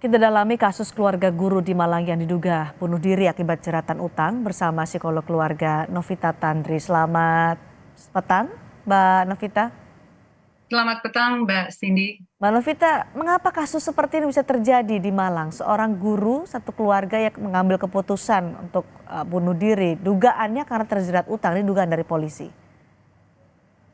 Kita dalami kasus keluarga guru di Malang yang diduga bunuh diri akibat jeratan utang bersama psikolog keluarga Novita Tandri. Selamat petang, Mbak Novita. Selamat petang, Mbak Cindy. Mbak Novita, mengapa kasus seperti ini bisa terjadi di Malang? Seorang guru, satu keluarga yang mengambil keputusan untuk bunuh diri. Dugaannya karena terjerat utang, ini dugaan dari polisi.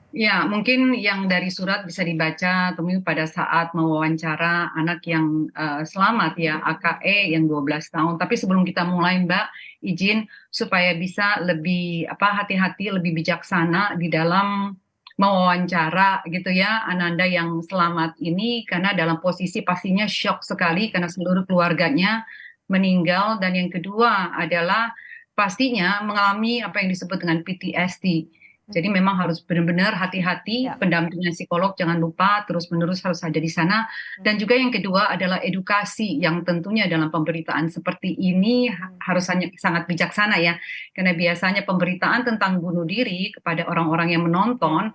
Ya, mungkin yang dari surat bisa dibaca temuin pada saat mewawancara anak yang selamat ya, AKE yang 12 tahun. Tapi sebelum kita mulai, Mbak, izin supaya bisa lebih hati-hati, lebih bijaksana di dalam mewawancara gitu ya, Ananda yang selamat ini karena dalam posisi pastinya shock sekali karena seluruh keluarganya meninggal dan yang kedua adalah pastinya mengalami apa yang disebut dengan PTSD. Jadi memang harus benar-benar hati-hati, Ya. pendampingan psikolog jangan lupa terus-menerus harus ada di sana. Dan juga yang kedua adalah edukasi yang tentunya dalam pemberitaan seperti ini harus sangat bijaksana ya. Karena biasanya pemberitaan tentang bunuh diri kepada orang-orang yang Ya. menonton,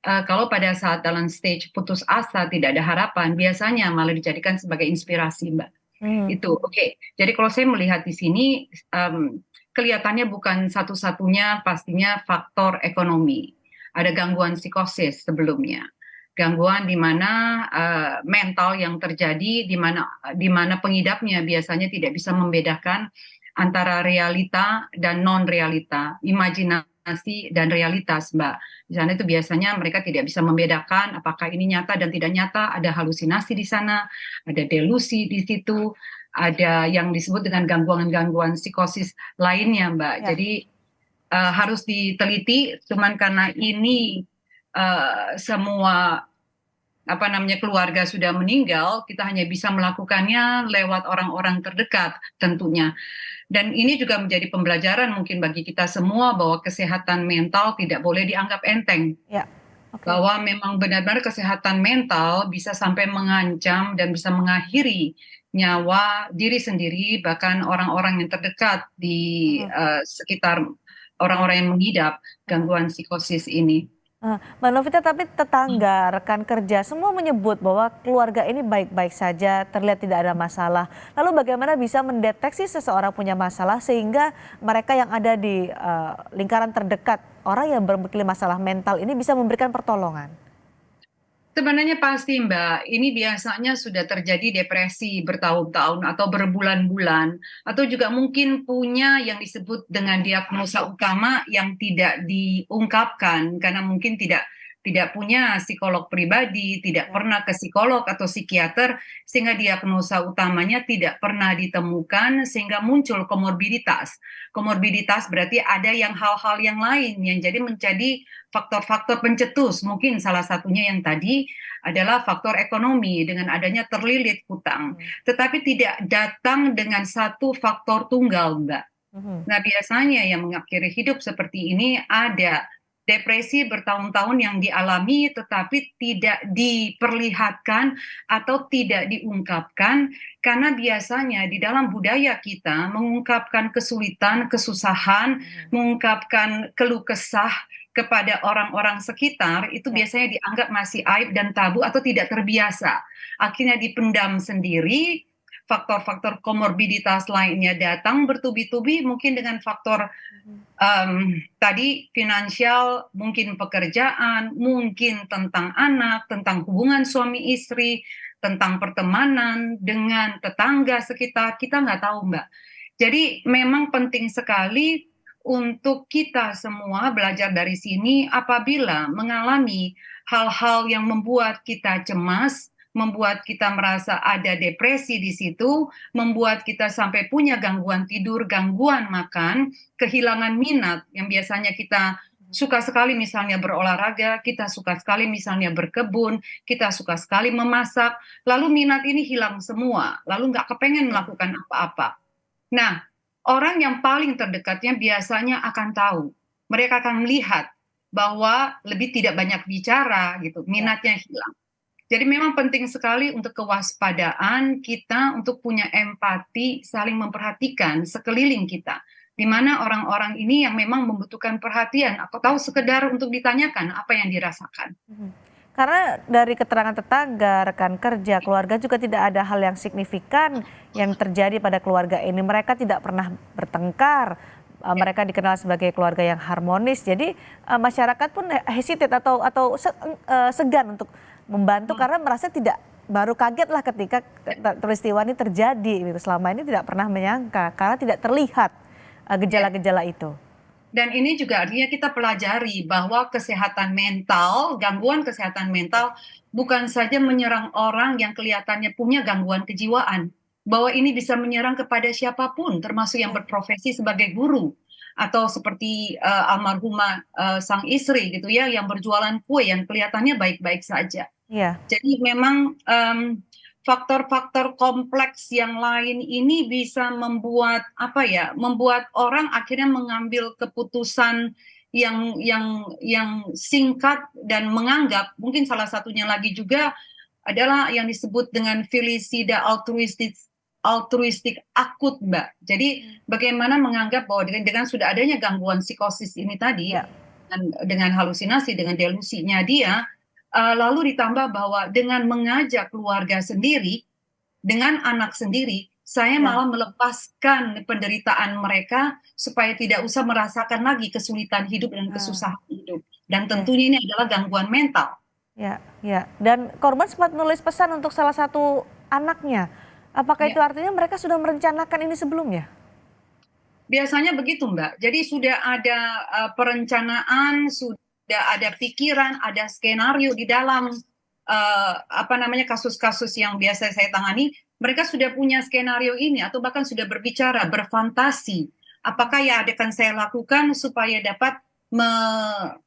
kalau pada saat dalam stage putus asa tidak ada harapan, biasanya malah dijadikan sebagai inspirasi, Mbak. Hmm. Itu, oke. Jadi kalau saya melihat di sini, kelihatannya bukan satu-satunya pastinya faktor ekonomi. Ada gangguan psikosis sebelumnya. Gangguan di mana mental yang terjadi, di mana pengidapnya biasanya tidak bisa membedakan antara realita dan non-realita, imajinasi dan realitas, Mbak. Di sana itu biasanya mereka tidak bisa membedakan apakah ini nyata dan tidak nyata, ada halusinasi di sana, ada delusi di situ, ada yang disebut dengan gangguan-gangguan psikosis lainnya, Mbak. Ya. Jadi harus diteliti, cuman karena ini semua keluarga sudah meninggal, kita hanya bisa melakukannya lewat orang-orang terdekat tentunya. Dan ini juga menjadi pembelajaran mungkin bagi kita semua bahwa kesehatan mental tidak boleh dianggap enteng, Ya. Oke. bahwa memang benar-benar kesehatan mental bisa sampai mengancam dan bisa mengakhiri nyawa diri sendiri, bahkan orang-orang yang terdekat di Mhm. sekitar orang-orang yang mengidap Mhm. gangguan psikosis ini. Mbak Novita, tapi tetangga, rekan kerja, semua menyebut bahwa keluarga ini baik-baik saja, terlihat tidak ada masalah. Lalu bagaimana bisa mendeteksi seseorang punya masalah sehingga mereka yang ada di lingkaran terdekat, orang yang memiliki masalah mental ini bisa memberikan pertolongan? Sebenarnya pasti Mbak, ini biasanya sudah terjadi depresi bertahun-tahun atau berbulan-bulan, atau juga mungkin punya yang disebut dengan diagnosa utama yang tidak diungkapkan karena mungkin tidak punya psikolog pribadi, tidak Ya. pernah ke psikolog atau psikiater, sehingga diagnosa utamanya tidak pernah ditemukan, sehingga muncul komorbiditas. Komorbiditas berarti ada yang hal-hal yang lain yang menjadi faktor-faktor pencetus. Mungkin salah satunya yang tadi adalah faktor ekonomi dengan adanya terlilit hutang. Mhm. Tetapi tidak datang dengan satu faktor tunggal, Mbak. Mhm. Nah, biasanya yang mengakhiri hidup seperti ini ada depresi bertahun-tahun yang dialami tetapi tidak diperlihatkan atau tidak diungkapkan karena biasanya di dalam budaya kita mengungkapkan kesulitan, kesusahan, Mhm. mengungkapkan keluh kesah kepada orang-orang sekitar itu Ya. biasanya dianggap masih aib dan tabu atau tidak terbiasa. Akhirnya dipendam sendiri, faktor-faktor komorbiditas lainnya datang bertubi-tubi mungkin dengan faktor Mhm. tadi finansial, mungkin pekerjaan, mungkin tentang anak, tentang hubungan suami istri, tentang pertemanan dengan tetangga sekitar, kita nggak tahu, Mbak. Jadi memang penting sekali untuk kita semua belajar dari sini apabila mengalami hal-hal yang membuat kita cemas, membuat kita merasa ada depresi di situ, membuat kita sampai punya gangguan tidur, gangguan makan, kehilangan minat yang biasanya kita suka sekali misalnya berolahraga, kita suka sekali misalnya berkebun, kita suka sekali memasak, lalu minat ini hilang semua, lalu nggak kepengen Ya. melakukan apa-apa. Nah, orang yang paling terdekatnya biasanya akan tahu. Mereka akan melihat bahwa lebih tidak banyak bicara gitu, Ya. minatnya hilang. Jadi memang penting sekali untuk kewaspadaan kita untuk punya empati, saling memperhatikan sekeliling kita. Di mana orang-orang ini yang memang membutuhkan perhatian atau tahu sekedar untuk ditanyakan apa yang dirasakan. Mhm. Karena dari keterangan tetangga, rekan kerja, keluarga juga tidak ada hal yang signifikan yang terjadi pada keluarga ini. Mereka tidak pernah bertengkar, Ya. mereka dikenal sebagai keluarga yang harmonis. Jadi masyarakat pun hesitate atau segan untuk membantu Hmm. karena merasa tidak, baru kaget lah ketika peristiwa ini terjadi gitu. Selama ini tidak pernah menyangka karena tidak terlihat Ya. gejala-gejala itu. Dan ini juga artinya kita pelajari bahwa kesehatan mental, gangguan kesehatan mental bukan saja menyerang orang yang kelihatannya punya gangguan kejiwaan, bahwa ini bisa menyerang kepada siapapun, termasuk yang Oke. berprofesi sebagai guru atau seperti almarhumah sang istri gitu ya, yang berjualan kue yang kelihatannya baik-baik saja. Iya, Jadi memang faktor-faktor kompleks yang lain ini bisa membuat apa ya, membuat orang akhirnya mengambil keputusan yang singkat dan menganggap mungkin salah satunya lagi juga adalah yang disebut dengan felicida altruistik akut, Mbak. Jadi bagaimana menganggap bahwa dengan sudah adanya gangguan psikosis ini tadi, iya, dengan halusinasi, dengan delusinya dia, lalu ditambah bahwa dengan mengajak keluarga sendiri, dengan anak sendiri, saya iya. malah melepaskan penderitaan mereka supaya tidak usah merasakan lagi kesulitan hidup dan Ah, kesusahan hidup. Dan oke. tentunya ini adalah gangguan mental. Ya, ya. Dan korban sempat nulis pesan untuk salah satu anaknya. Apakah itu Ya. artinya mereka sudah merencanakan ini sebelumnya? Biasanya begitu, Mbak. Jadi sudah ada perencanaan, sudah ada pikiran, ada skenario di dalam apa namanya kasus-kasus yang biasa saya tangani. Mereka sudah punya skenario ini atau bahkan sudah berbicara, berfantasi. Apakah yang akan saya lakukan supaya dapat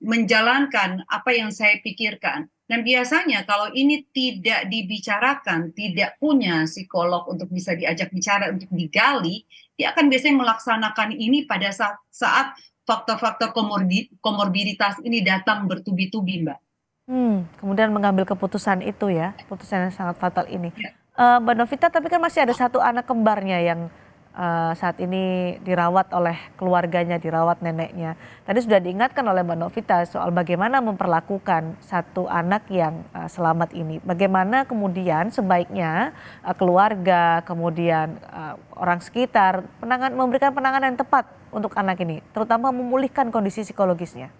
menjalankan apa yang saya pikirkan. Dan biasanya kalau ini tidak dibicarakan, tidak punya psikolog untuk bisa diajak bicara, untuk digali, dia akan biasanya melaksanakan ini pada saat faktor-faktor komorbiditas ini datang bertubi-tubi, Mbak. Kemudian mengambil keputusan itu ya, keputusan yang sangat fatal ini. Ya. Mbak Novita, tapi kan masih ada satu anak kembarnya yang saat ini dirawat oleh keluarganya, dirawat neneknya. Tadi sudah diingatkan oleh Mbak Novita soal bagaimana memperlakukan satu anak yang selamat ini. Bagaimana kemudian sebaiknya keluarga, kemudian orang sekitar memberikan penanganan yang tepat untuk anak ini, terutama memulihkan kondisi psikologisnya.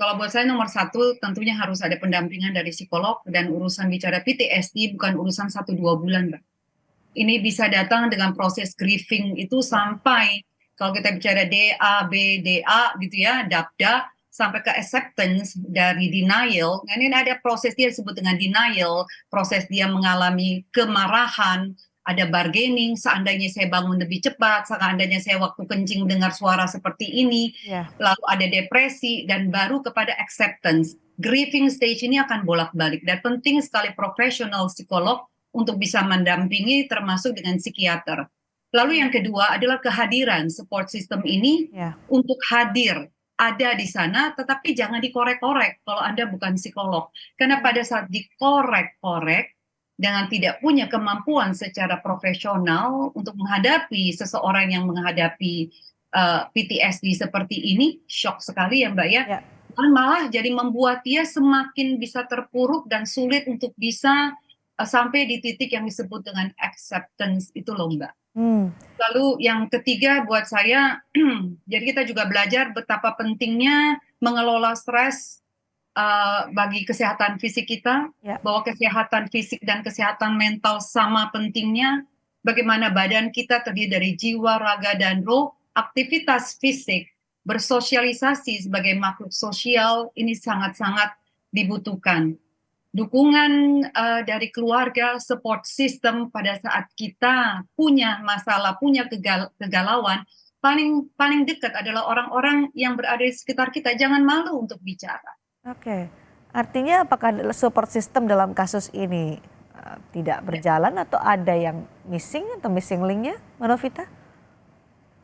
Kalau buat saya nomor satu tentunya harus ada pendampingan dari psikolog dan urusan bicara PTSD bukan urusan 1-2 bulan, Mbak. Ini bisa datang dengan proses grieving itu Ya, sampai kalau kita bicara DA gitu ya, DABDA sampai ke acceptance dari denial. Nah, ini ada proses dia disebut dengan denial, proses dia mengalami kemarahan, ada bargaining, seandainya saya bangun lebih cepat, seandainya saya waktu kencing dengar suara seperti ini, ya, lalu ada depresi, dan baru kepada acceptance. Grieving stage ini akan bolak-balik, dan penting sekali profesional psikolog untuk bisa mendampingi termasuk dengan psikiater. Lalu yang kedua adalah kehadiran support system ini ya. untuk hadir ada di sana, tetapi jangan dikorek-korek kalau Anda bukan psikolog. Karena pada saat dikorek-korek dengan tidak punya kemampuan secara profesional untuk menghadapi seseorang yang menghadapi PTSD seperti ini, shock sekali ya Mbak ya, Ya. malah jadi membuat dia semakin bisa terpuruk dan sulit untuk bisa sampai di titik yang disebut dengan acceptance itu loh Mbak. Hmm. Lalu yang ketiga buat saya, jadi kita juga belajar betapa pentingnya mengelola stres bagi kesehatan fisik kita, Ya. bahwa kesehatan fisik dan kesehatan mental sama pentingnya. Bagaimana badan kita terdiri dari jiwa, raga, dan roh, aktivitas fisik, bersosialisasi sebagai makhluk sosial ini sangat-sangat dibutuhkan. Dukungan dari keluarga, support system pada saat kita punya masalah, punya kegalauan, paling paling dekat adalah orang-orang yang berada di sekitar kita. Jangan malu untuk bicara. Oke, artinya apakah support system dalam kasus ini tidak Ya. berjalan atau ada yang missing atau missing linknya, Mbak Novita?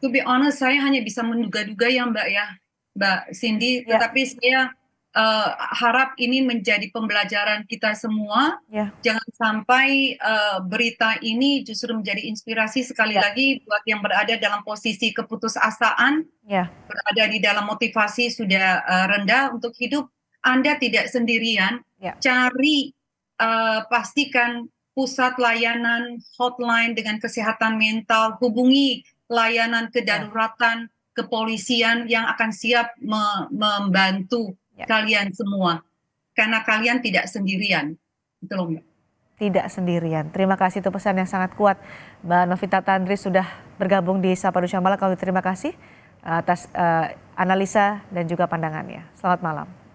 To be honest, saya hanya bisa menduga-duga ya, Mbak Cindy. Ya, Tetapi saya harap ini menjadi pembelajaran kita semua. ya, Jangan sampai berita ini justru menjadi inspirasi sekali ya, lagi buat yang berada dalam posisi keputusasaan, ya, berada di dalam motivasi sudah rendah untuk hidup. Anda tidak sendirian, Ya, Cari, pastikan pusat layanan hotline dengan kesehatan mental, hubungi layanan ya, kedaruratan kepolisian yang akan siap membantu ya. kalian semua, karena kalian tidak sendirian. Itu loh, Mbak. Tidak sendirian. Terima kasih, itu pesan yang sangat kuat. Mbak Novita Tandri sudah bergabung di Sapa Indonesia Malam. Kami terima kasih atas analisa dan juga pandangannya. Selamat malam.